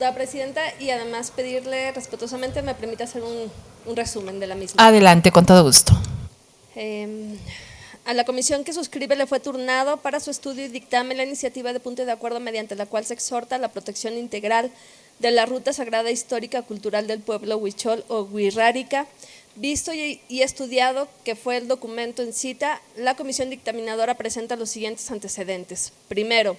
La presidenta, y además pedirle respetuosamente me permita hacer un resumen de la misma. Adelante, con todo gusto. A la comisión que suscribe le fue turnado para su estudio y dictamen la iniciativa de punto de acuerdo mediante la cual se exhorta a la protección integral de la ruta sagrada histórica cultural del pueblo huichol o wixárika. Visto y estudiado que fue el documento en cita, la comisión dictaminadora presenta los siguientes antecedentes. Primero,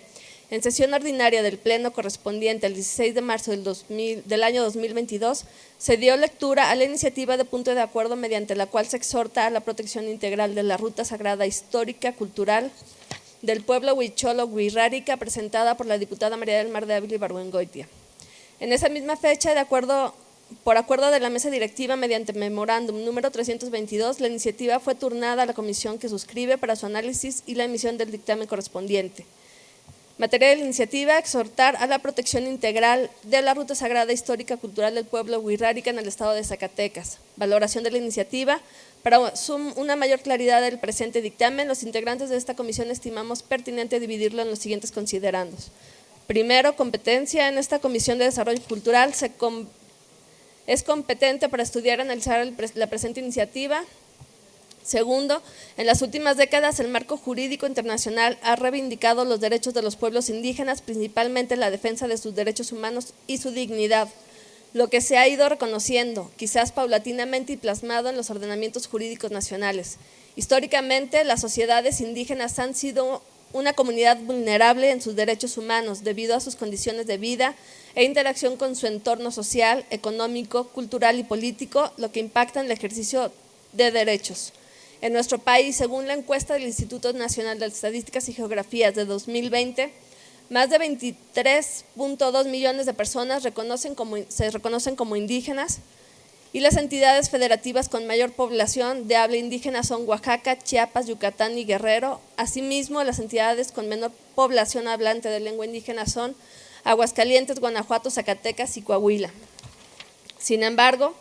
en sesión ordinaria del Pleno correspondiente al 16 de marzo del año 2022, se dio lectura a la iniciativa de punto de acuerdo mediante la cual se exhorta a la protección integral de la ruta sagrada histórica cultural del pueblo huichol o wixárika, presentada por la diputada María del Mar de Ávila Ibargüengoitia. En esa misma fecha, por acuerdo de la mesa directiva mediante memorándum número 322, la iniciativa fue turnada a la comisión que suscribe para su análisis y la emisión del dictamen correspondiente. Materia de la iniciativa: exhortar a la protección integral de la ruta sagrada histórica cultural del pueblo wixárika en el estado de Zacatecas. Valoración de la iniciativa: para una mayor claridad del presente dictamen, los integrantes de esta comisión estimamos pertinente dividirlo en los siguientes considerandos. Primero, competencia. En esta Comisión de Desarrollo Cultural es competente para estudiar y analizar la presente iniciativa. Segundo, en las últimas décadas el marco jurídico internacional ha reivindicado los derechos de los pueblos indígenas, principalmente la defensa de sus derechos humanos y su dignidad, lo que se ha ido reconociendo, quizás paulatinamente y plasmado en los ordenamientos jurídicos nacionales. Históricamente, las sociedades indígenas han sido una comunidad vulnerable en sus derechos humanos debido a sus condiciones de vida e interacción con su entorno social, económico, cultural y político, lo que impacta en el ejercicio de derechos. En nuestro país, según la encuesta del Instituto Nacional de Estadísticas y Geografías de 2020, más de 23.2 millones de personas se reconocen como indígenas, y las entidades federativas con mayor población de habla indígena son Oaxaca, Chiapas, Yucatán y Guerrero. Asimismo, las entidades con menor población hablante de lengua indígena son Aguascalientes, Guanajuato, Zacatecas y Coahuila. Sin embargo,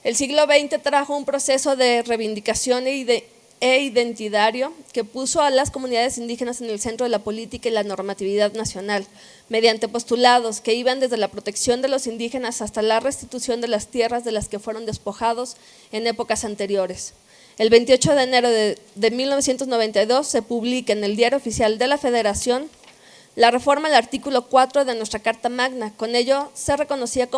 el siglo XX trajo un proceso de reivindicación e identitario que puso a las comunidades indígenas en el centro de la política y la normatividad nacional, mediante postulados que iban desde la protección de los indígenas hasta la restitución de las tierras de las que fueron despojados en épocas anteriores. El 28 de enero de 1992 se publica en el Diario Oficial de la Federación la reforma al artículo 4 de nuestra Carta Magna. Con ello se reconocía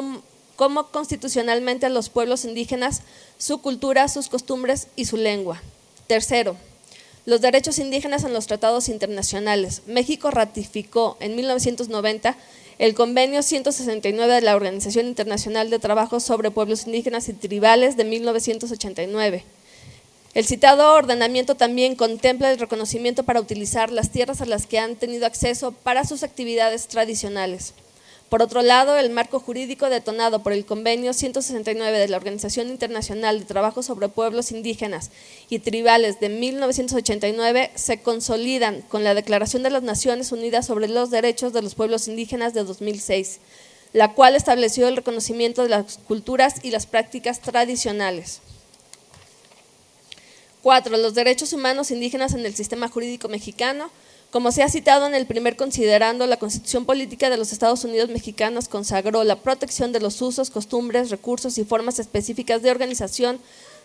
como constitucionalmente a los pueblos indígenas su cultura, sus costumbres y su lengua. Tercero, los derechos indígenas en los tratados internacionales. México ratificó en 1990 el Convenio 169 de la Organización Internacional de Trabajo sobre Pueblos Indígenas y Tribales de 1989. El citado ordenamiento también contempla el reconocimiento para utilizar las tierras a las que han tenido acceso para sus actividades tradicionales. Por otro lado, el marco jurídico detonado por el Convenio 169 de la Organización Internacional de Trabajo sobre Pueblos Indígenas y Tribales de 1989 se consolidan con la Declaración de las Naciones Unidas sobre los Derechos de los Pueblos Indígenas de 2006, la cual estableció el reconocimiento de las culturas y las prácticas tradicionales. 4. Los derechos humanos indígenas en el sistema jurídico mexicano. Como se ha citado en el primer considerando, la Constitución Política de los Estados Unidos Mexicanos consagró la protección de los usos, costumbres, recursos y formas específicas de organización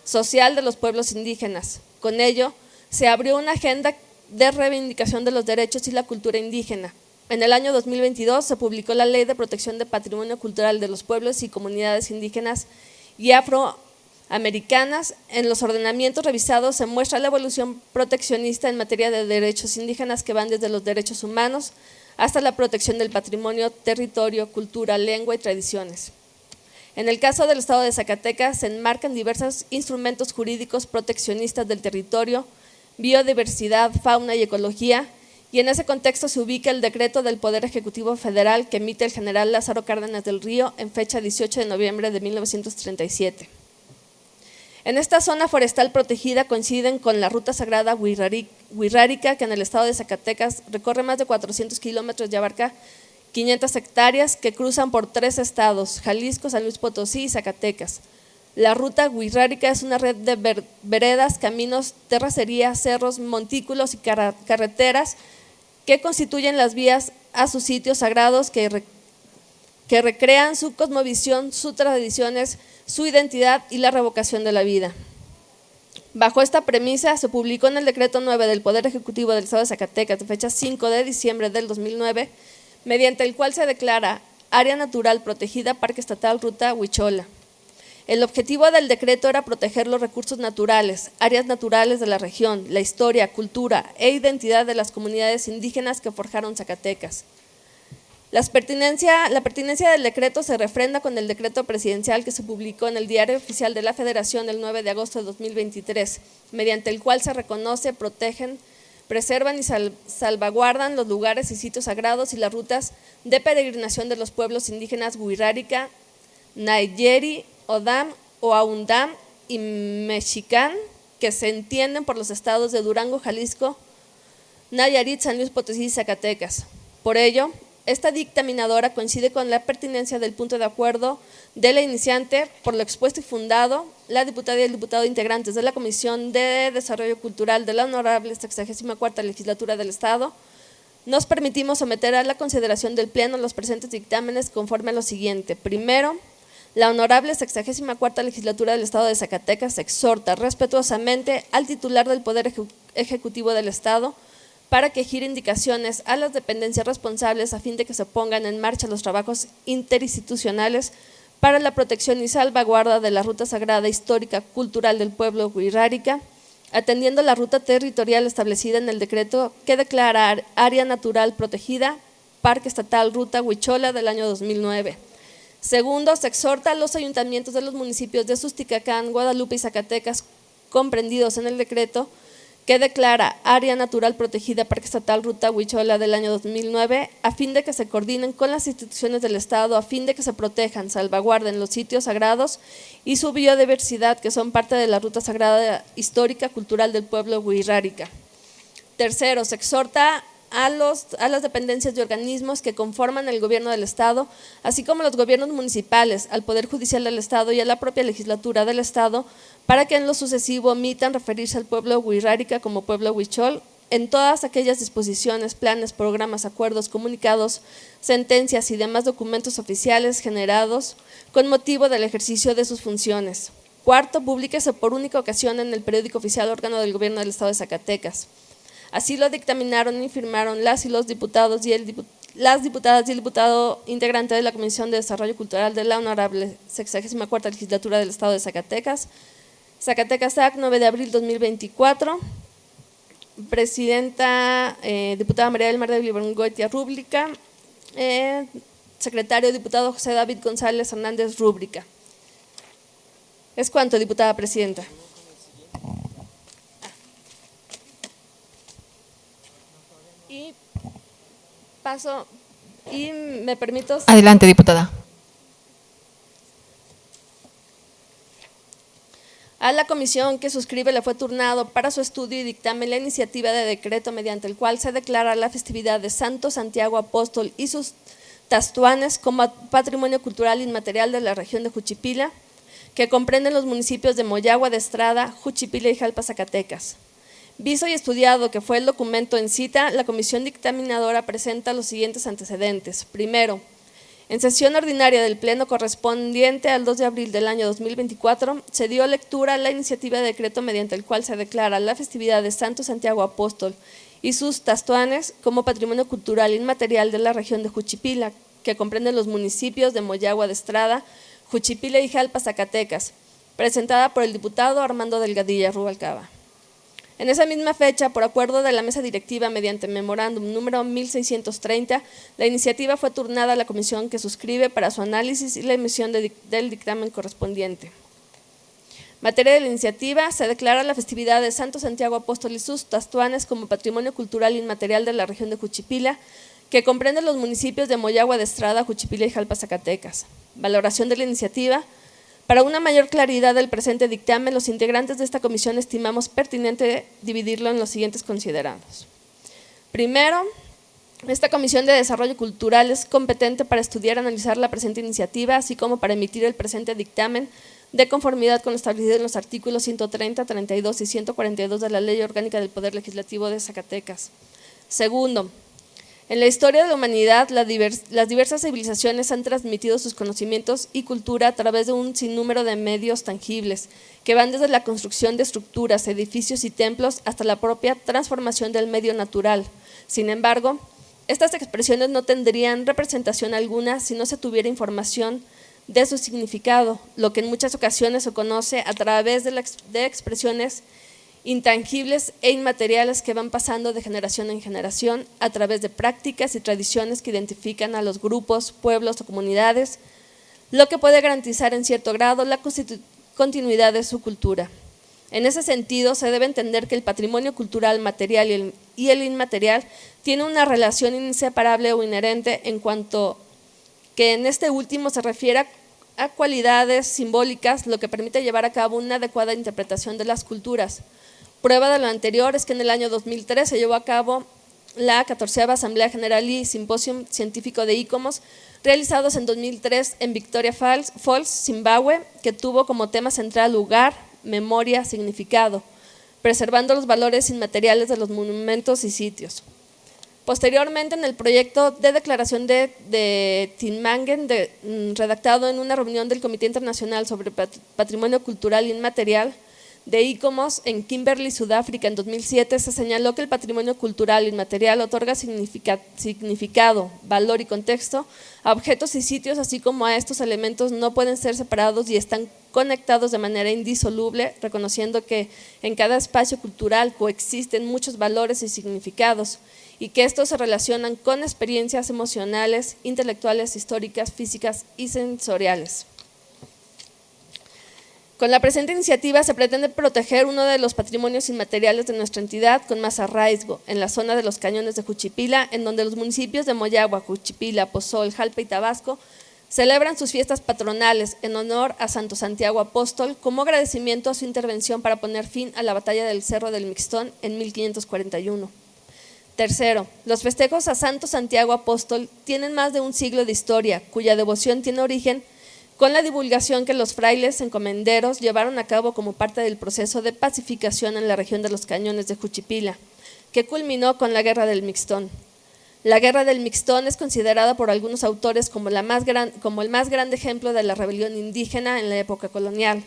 social de los pueblos indígenas. Con ello, se abrió una agenda de reivindicación de los derechos y la cultura indígena. En el año 2022 se publicó la Ley de Protección de Patrimonio Cultural de los Pueblos y Comunidades Indígenas y Afroamericanas. En los ordenamientos revisados se muestra la evolución proteccionista en materia de derechos indígenas que van desde los derechos humanos hasta la protección del patrimonio, territorio, cultura, lengua y tradiciones. En el caso del estado de Zacatecas se enmarcan diversos instrumentos jurídicos proteccionistas del territorio, biodiversidad, fauna y ecología, y en ese contexto se ubica el decreto del Poder Ejecutivo Federal que emite el general Lázaro Cárdenas del Río en fecha 18 de noviembre de 1937. En esta zona forestal protegida coinciden con la ruta sagrada wixárika, que en el estado de Zacatecas recorre más de 400 kilómetros y abarca 500 hectáreas que cruzan por 3 estados, Jalisco, San Luis Potosí y Zacatecas. La ruta wixárika es una red de veredas, caminos, terracerías, cerros, montículos y carreteras que constituyen las vías a sus sitios sagrados que que recrean su cosmovisión, sus tradiciones, su identidad y la revocación de la vida. Bajo esta premisa, se publicó en el Decreto 9 del Poder Ejecutivo del Estado de Zacatecas, de fecha 5 de diciembre del 2009, mediante el cual se declara Área Natural Protegida Parque Estatal Ruta Huichola. El objetivo del decreto era proteger los recursos naturales, áreas naturales de la región, la historia, cultura e identidad de las comunidades indígenas que forjaron Zacatecas. La pertinencia del decreto se refrenda con el decreto presidencial que se publicó en el Diario Oficial de la Federación el 9 de agosto de 2023, mediante el cual se reconoce, protegen, preservan y salvaguardan los lugares y sitios sagrados y las rutas de peregrinación de los pueblos indígenas Wixárika, Nayeri, Odam, Oaundam y Mexicán, que se entienden por los estados de Durango, Jalisco, Nayarit, San Luis Potosí y Zacatecas. Por ello, esta dictaminadora coincide con la pertinencia del punto de acuerdo de la iniciante, por lo expuesto y fundado, la diputada y el diputado integrantes de la Comisión de Desarrollo Cultural de la Honorable 64ª Legislatura del Estado. Nos permitimos someter a la consideración del Pleno los presentes dictámenes conforme a lo siguiente. Primero, la Honorable 64ª Legislatura del Estado de Zacatecas exhorta respetuosamente al titular del Poder Ejecutivo del Estado para que gire indicaciones a las dependencias responsables a fin de que se pongan en marcha los trabajos interinstitucionales para la protección y salvaguarda de la ruta sagrada histórica cultural del pueblo Wixárika, atendiendo la ruta territorial establecida en el decreto que declara Área Natural Protegida, Parque Estatal Ruta Huichola del año 2009. Segundo, se exhorta a los ayuntamientos de los municipios de Susticacán, Guadalupe y Zacatecas, comprendidos en el decreto que declara Área Natural Protegida Parque Estatal Ruta Huichola del año 2009, a fin de que se coordinen con las instituciones del Estado, a fin de que se protejan, salvaguarden los sitios sagrados y su biodiversidad, que son parte de la ruta sagrada histórica cultural del pueblo Wixárika. Tercero, se exhorta a las dependencias y organismos que conforman el gobierno del Estado, así como los gobiernos municipales, al Poder Judicial del Estado y a la propia legislatura del Estado, para que en lo sucesivo omitan referirse al pueblo Wixárika como pueblo huichol en todas aquellas disposiciones, planes, programas, acuerdos, comunicados, sentencias y demás documentos oficiales generados con motivo del ejercicio de sus funciones. Cuarto, públiquese por única ocasión en el periódico oficial órgano del gobierno del Estado de Zacatecas. Así lo dictaminaron y firmaron las y los diputados y las diputadas y el diputado integrante de la Comisión de Desarrollo Cultural de la Honorable 64ª Legislatura del Estado de Zacatecas, Zacatecas AC, 9 de abril 2024, presidenta diputada María del Mar de Villagoitia Rúbrica, secretario diputado José David González Hernández Rúbrica. Es cuanto, diputada presidenta. Y paso, y me permito… Adelante, diputada. A la comisión que suscribe le fue turnado para su estudio y dictamen la iniciativa de decreto mediante el cual se declara la festividad de Santo Santiago Apóstol y sus tastuanes como patrimonio cultural inmaterial de la región de Juchipila, que comprenden los municipios de Moyagua de Estrada, Juchipila y Jalpa, Zacatecas. Visto y estudiado que fue el documento en cita, la comisión dictaminadora presenta los siguientes antecedentes. Primero, en sesión ordinaria del Pleno correspondiente al 2 de abril del año 2024, se dio lectura a la iniciativa de decreto mediante el cual se declara la festividad de Santo Santiago Apóstol y sus tastuanes como patrimonio cultural inmaterial de la región de Juchipila, que comprende los municipios de Moyagua de Estrada, Juchipila y Jalpa, Zacatecas, presentada por el diputado Armando Delgadilla Rubalcaba. En esa misma fecha, por acuerdo de la mesa directiva mediante memorándum número 1630, la iniciativa fue turnada a la comisión que suscribe para su análisis y la emisión del dictamen correspondiente. Materia de la iniciativa, se declara la festividad de Santo Santiago Apóstol y sus tastuanes como patrimonio cultural inmaterial de la región de Juchipila, que comprende los municipios de Moyagua de Estrada, Juchipila y Jalpa, Zacatecas. Valoración de la iniciativa. Para una mayor claridad del presente dictamen, los integrantes de esta comisión estimamos pertinente dividirlo en los siguientes considerados. Primero, esta Comisión de Desarrollo Cultural es competente para estudiar y analizar la presente iniciativa, así como para emitir el presente dictamen de conformidad con lo establecido en los artículos 130, 32 y 142 de la Ley Orgánica del Poder Legislativo de Zacatecas. Segundo, En la historia de la humanidad, las diversas civilizaciones han transmitido sus conocimientos y cultura a través de un sinnúmero de medios tangibles, que van desde la construcción de estructuras, edificios y templos hasta la propia transformación del medio natural. Sin embargo, estas expresiones no tendrían representación alguna si no se tuviera información de su significado, lo que en muchas ocasiones se conoce a través de expresiones intangibles e inmateriales que van pasando de generación en generación a través de prácticas y tradiciones que identifican a los grupos, pueblos o comunidades, lo que puede garantizar en cierto grado la continuidad de su cultura. En ese sentido, se debe entender que el patrimonio cultural material y el inmaterial tienen una relación inseparable o inherente, en cuanto que en este último se refiere a cualidades simbólicas, lo que permite llevar a cabo una adecuada interpretación de las culturas. Prueba de lo anterior es que en el año 2003 se llevó a cabo la 14ª Asamblea General y Simposio Científico de ICOMOS, realizados en 2003 en Victoria Falls, Zimbabue, que tuvo como tema central lugar, memoria, significado, preservando los valores inmateriales de los monumentos y sitios. Posteriormente, en el proyecto de declaración de Tinmangen, redactado en una reunión del Comité Internacional sobre Patrimonio Cultural Inmaterial de ICOMOS en Kimberley, Sudáfrica, en 2007, se señaló que el patrimonio cultural inmaterial otorga significado, valor y contexto a objetos y sitios, así como a estos elementos no pueden ser separados y están conectados de manera indisoluble, reconociendo que en cada espacio cultural coexisten muchos valores y significados y que estos se relacionan con experiencias emocionales, intelectuales, históricas, físicas y sensoriales. Con la presente iniciativa se pretende proteger uno de los patrimonios inmateriales de nuestra entidad con más arraigo, en la zona de los cañones de Juchipila, en donde los municipios de Moyagua, Juchipila, Pozol, Jalpa y Tabasco celebran sus fiestas patronales en honor a Santo Santiago Apóstol, como agradecimiento a su intervención para poner fin a la batalla del Cerro del Mixtón en 1541. Tercero, los festejos a Santo Santiago Apóstol tienen más de un siglo de historia, cuya devoción tiene origen con la divulgación que los frailes encomenderos llevaron a cabo como parte del proceso de pacificación en la región de los cañones de Juchipila, que culminó con la Guerra del Mixtón. La Guerra del Mixtón es considerada por algunos autores como el más grande ejemplo de la rebelión indígena en la época colonial.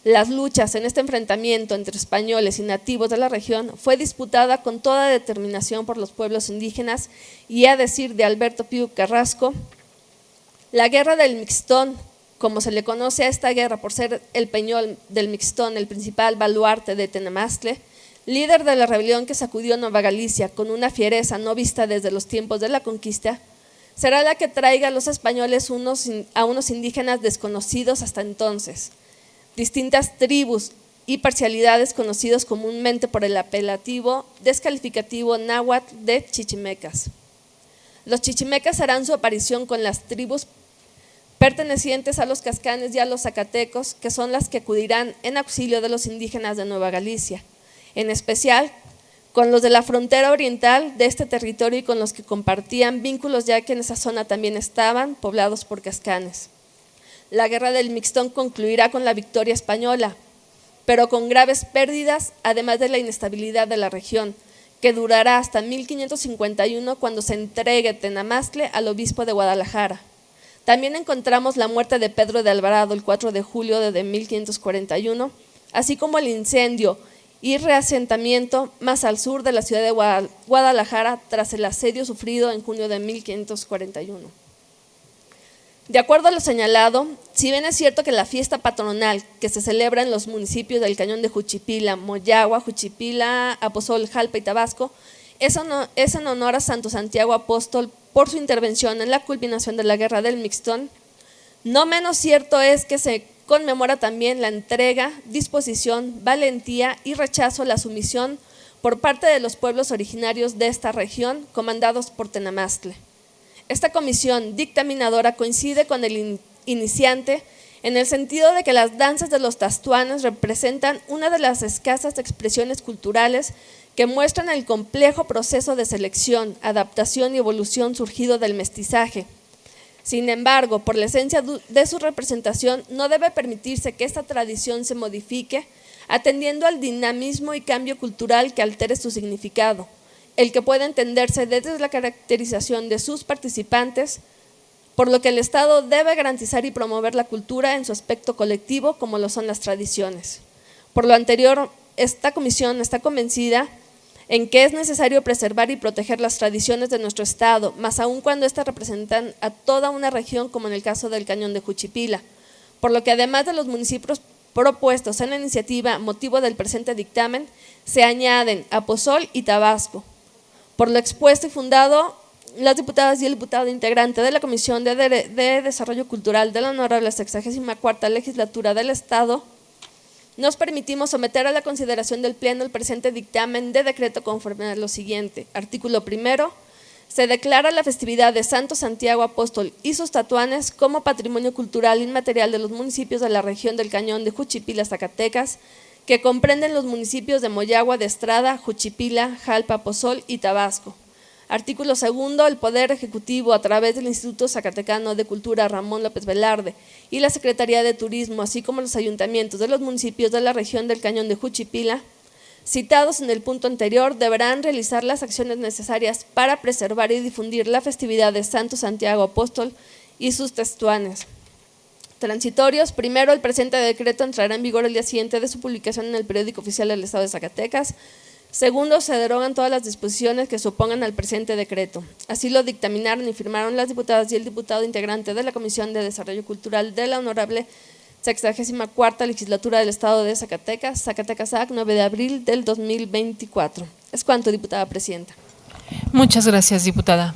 Las luchas en este enfrentamiento entre españoles y nativos de la región fue disputada con toda determinación por los pueblos indígenas y, a decir de Alberto Piu Carrasco, la Guerra del Mixtón, como se le conoce a esta guerra por ser el Peñol del Mixtón el principal baluarte de Tenamastle, líder de la rebelión que sacudió Nueva Galicia con una fiereza no vista desde los tiempos de la conquista, será la que traiga a los españoles a unos indígenas desconocidos hasta entonces, distintas tribus y parcialidades conocidos comúnmente por el apelativo descalificativo náhuatl de chichimecas. Los chichimecas harán su aparición con las tribus pertenecientes a los cascanes y a los zacatecos, que son las que acudirán en auxilio de los indígenas de Nueva Galicia, en especial con los de la frontera oriental de este territorio y con los que compartían vínculos, ya que en esa zona también estaban poblados por cascanes. La Guerra del Mixtón concluirá con la victoria española, pero con graves pérdidas, además de la inestabilidad de la región, que durará hasta 1551, cuando se entregue Tenamastle al obispo de Guadalajara. También encontramos la muerte de Pedro de Alvarado el 4 de julio de 1541, así como el incendio y reasentamiento más al sur de la ciudad de Guadalajara tras el asedio sufrido en junio de 1541. De acuerdo a lo señalado, si bien es cierto que la fiesta patronal que se celebra en los municipios del Cañón de Juchipila, Moyagua, Juchipila, Apozol, Jalpa y Tabasco, es en honor a Santo Santiago Apóstol por su intervención en la culminación de la Guerra del Mixtón, no menos cierto es que se conmemora también la entrega, disposición, valentía y rechazo a la sumisión por parte de los pueblos originarios de esta región, comandados por Tenamastle. Esta comisión dictaminadora coincide con el iniciante en el sentido de que las danzas de los tastuanes representan una de las escasas expresiones culturales que muestran el complejo proceso de selección, adaptación y evolución surgido del mestizaje. Sin embargo, por la esencia de su representación, no debe permitirse que esta tradición se modifique atendiendo al dinamismo y cambio cultural que altere su significado. el que puede entenderse desde la caracterización de sus participantes, por lo que el Estado debe garantizar y promover la cultura en su aspecto colectivo, como lo son las tradiciones. Por lo anterior, esta comisión está convencida en que es necesario preservar y proteger las tradiciones de nuestro Estado, más aún cuando éstas representan a toda una región, como en el caso del Cañón de Juchipila, por lo que además de los municipios propuestos en la iniciativa motivo del presente dictamen, se añaden Aposol y Tabasco. Por lo expuesto y fundado, las diputadas y el diputado integrante de la Comisión de Desarrollo Cultural de la Honorable 64ª Legislatura del Estado, nos permitimos someter a la consideración del Pleno el presente dictamen de decreto conforme a lo siguiente. Artículo primero. Se declara la festividad de Santo Santiago Apóstol y sus tatuanes como patrimonio cultural inmaterial de los municipios de la región del Cañón de Juchipila, Zacatecas, que comprenden los municipios de Moyagua de Estrada, Juchipila, Jalpa, Aposol y Tabasco. Artículo segundo. El Poder Ejecutivo, a través del Instituto Zacatecano de Cultura Ramón López Velarde y la Secretaría de Turismo, así como los ayuntamientos de los municipios de la región del Cañón de Juchipila, citados en el punto anterior, deberán realizar las acciones necesarias para preservar y difundir la festividad de Santo Santiago Apóstol y sus tatuanes. Transitorios. Primero, el presente decreto entrará en vigor el día siguiente de su publicación en el Periódico Oficial del Estado de Zacatecas. Segundo, se derogan todas las disposiciones que se opongan al presente decreto. Así lo dictaminaron y firmaron las diputadas y el diputado integrante de la Comisión de Desarrollo Cultural de la Honorable 64ª Legislatura del Estado de Zacatecas, Zacatecas-AC, 9 de abril del 2024. Es cuanto, diputada presidenta. Muchas gracias, diputada.